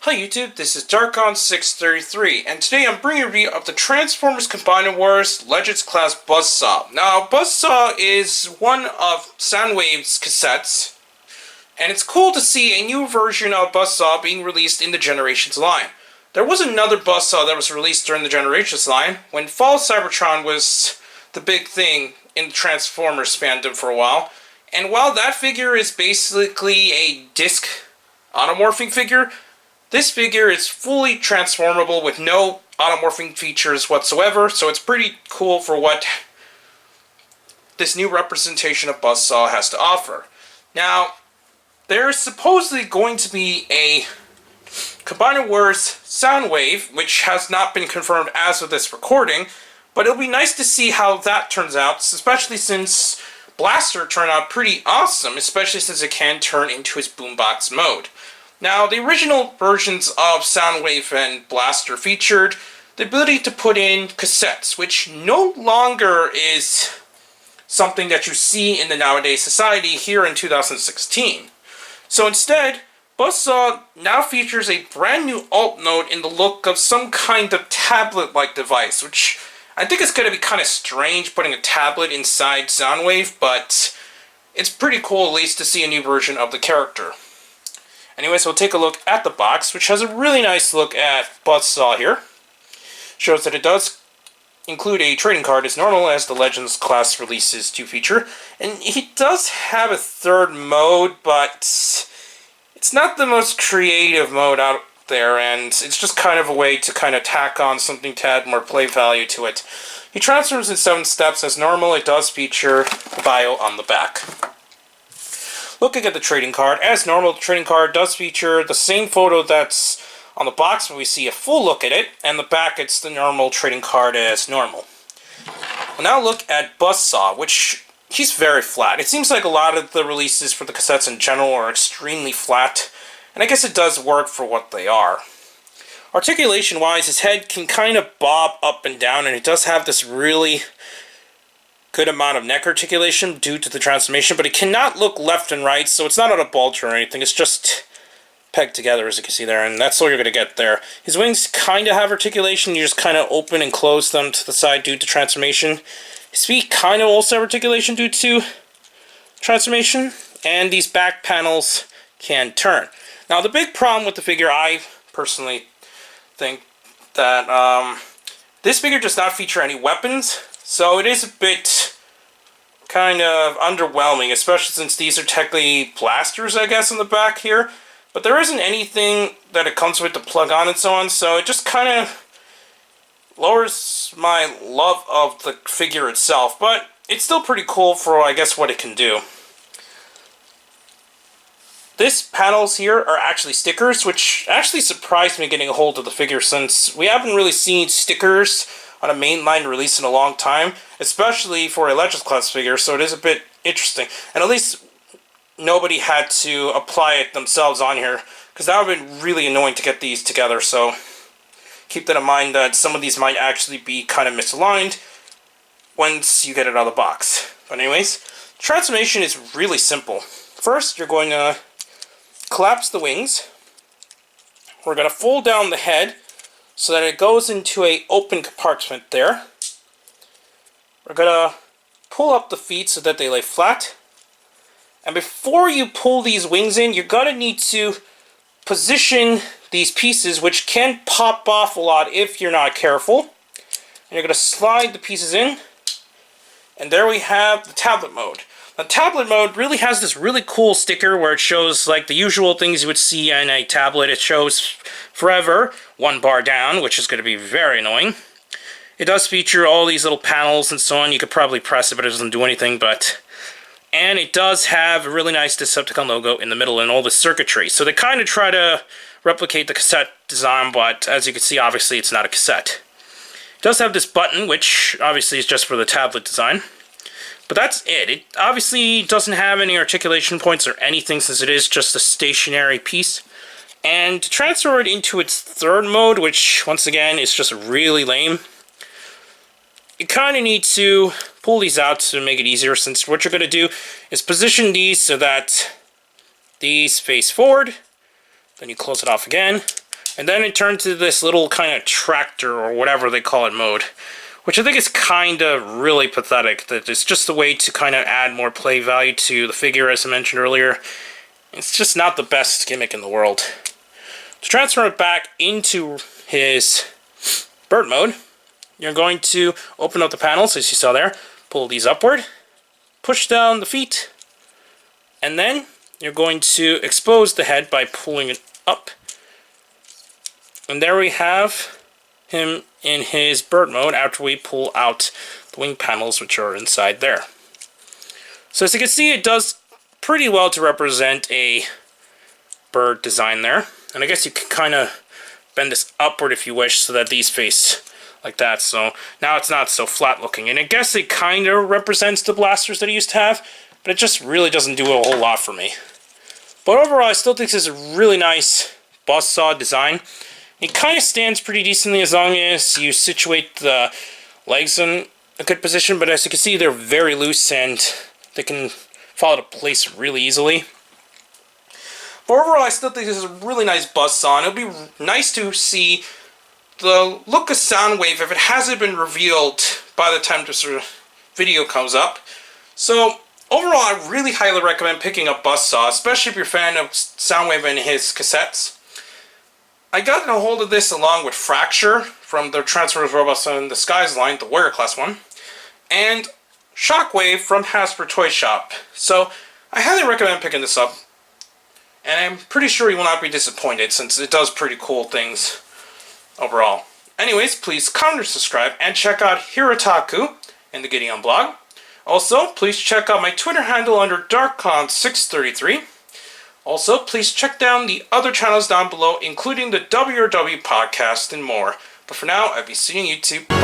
Hi YouTube, this is Darkonslaught and today I'm bringing a review of the Transformers Combiner Wars Legends Class Buzzsaw. Now, Buzzsaw is one of Soundwave's cassettes, and it's cool to see a new version of Buzzsaw being released in the Generations line. There was another Buzzsaw that was released during the Generations line, when Fall Cybertron was the big thing in the Transformers fandom for a while, and while that figure is basically a disc automorphing figure, this figure is fully transformable with no automorphing features whatsoever, so it's pretty cool for what this new representation of Buzzsaw has to offer. Now, there's supposedly going to be a Combiner Wars Soundwave, which has not been confirmed as of this recording, but it'll be nice to see how that turns out, especially since Blaster turned out pretty awesome, especially since it can turn into his boombox mode. Now, the original versions of Soundwave and Blaster featured the ability to put in cassettes, which no longer is something that you see in the nowadays society here in 2016. So instead, Buzzsaw now features a brand new alt mode in the look of some kind of tablet-like device, which I think is going to be kind of strange putting a tablet inside Soundwave, but it's pretty cool at least to see a new version of the character. Anyways, we'll take a look at the box, which has a really nice look at Buzzsaw here. Shows that it does include a trading card as normal as the Legends Class releases do feature. And he does have a third mode, but it's not the most creative mode out there, and it's just kind of a way to kind of tack on something to add more play value to it. He transfers in 7 steps as normal. It does feature a bio on the back. Looking at the trading card, as normal, the trading card does feature the same photo that's on the box, but we see a full look at it, and the back, it's the normal trading card as normal. We'll now look at Buzzsaw, which he's very flat. It seems like a lot of the releases for the cassettes in general are extremely flat, and I guess it does work for what they are. Articulation-wise, his head can kind of bob up and down, and it does have this really good amount of neck articulation due to the transformation, but it cannot look left and right, so it's not on a bulge or anything. It's just pegged together, as you can see there, and that's all you're going to get there. His wings kind of have articulation. You just kind of open and close them to the side due to transformation. His feet kind of also have articulation due to transformation, and these back panels can turn. Now, the big problem with the figure, I personally think that this figure does not feature any weapons, so it is a bit kind of underwhelming, especially since these are technically blasters, I guess, in the back here. But there isn't anything that it comes with to plug on and so on, so it just kind of lowers my love of the figure itself. But it's still pretty cool for, I guess, what it can do. These panels here are actually stickers, which actually surprised me getting a hold of the figure, since we haven't really seen stickers on a mainline release in a long time, especially for a Legends Class figure, so it is a bit interesting. And at least nobody had to apply it themselves on here, because that would have been really annoying to get these together, so keep that in mind that some of these might actually be kind of misaligned once you get it out of the box. But anyways, transformation is really simple. First, you're going to collapse the wings. We're going to fold down the head so that it goes into an open compartment there. We're going to pull up the feet so that they lay flat. And before you pull these wings in, you're going to need to position these pieces, which can pop off a lot if you're not careful. And you're going to slide the pieces in. And there we have the tablet mode. The tablet mode really has this really cool sticker where it shows like the usual things you would see in a tablet. It shows forever, 1 bar down, which is going to be very annoying. It does feature all these little panels and so on. You could probably press it, but it doesn't do anything. And it does have a really nice Decepticon logo in the middle and all the circuitry. So they kind of try to replicate the cassette design, but as you can see, obviously it's not a cassette. It does have this button, which obviously is just for the tablet design. But that's it. It obviously doesn't have any articulation points or anything, since it is just a stationary piece. And to transfer it into its third mode, which once again is just really lame, you kind of need to pull these out to make it easier, since what you're going to do is position these so that these face forward, then you close it off again, And then it turned to this little kind of tractor or whatever they call it mode, which I think is kind of really pathetic. That it's just a way to kind of add more play value to the figure, as I mentioned earlier. It's just not the best gimmick in the world. To transfer it back into his bird mode, you're going to open up the panels, as you saw there, pull these upward, push down the feet, and then you're going to expose the head by pulling it up. And there we have him in his bird mode after we pull out the wing panels, which are inside there. So as you can see, it does pretty well to represent a bird design there. And I guess you can kind of bend this upward if you wish, so that these face like that. So now it's not so flat looking. And I guess it kind of represents the blasters that he used to have, but it just really doesn't do a whole lot for me. But overall, I still think this is a really nice buzzsaw design. It kind of stands pretty decently as long as you situate the legs in a good position, but as you can see, they're very loose and they can fall into place really easily. But overall, I still think this is a really nice buzzsaw, and it'll be nice to see the look of Soundwave if it hasn't been revealed by the time this video comes up. So overall, I really highly recommend picking up Buzzsaw, especially if you're a fan of Soundwave and his cassettes. I got a hold of this along with Fracture from the Transformers Robots in Disguise line, the Warrior Class one, and Shockwave from Hasbro Toy Shop. So I highly recommend picking this up, and I'm pretty sure you will not be disappointed since it does pretty cool things overall. Anyways, please comment or subscribe and check out Hirotaku and the Gideon blog. Also, please check out my Twitter handle under Darkonslaught. Also, please check down the other channels down below, including the WRW podcast and more. But for now, I'll be seeing you YouTube.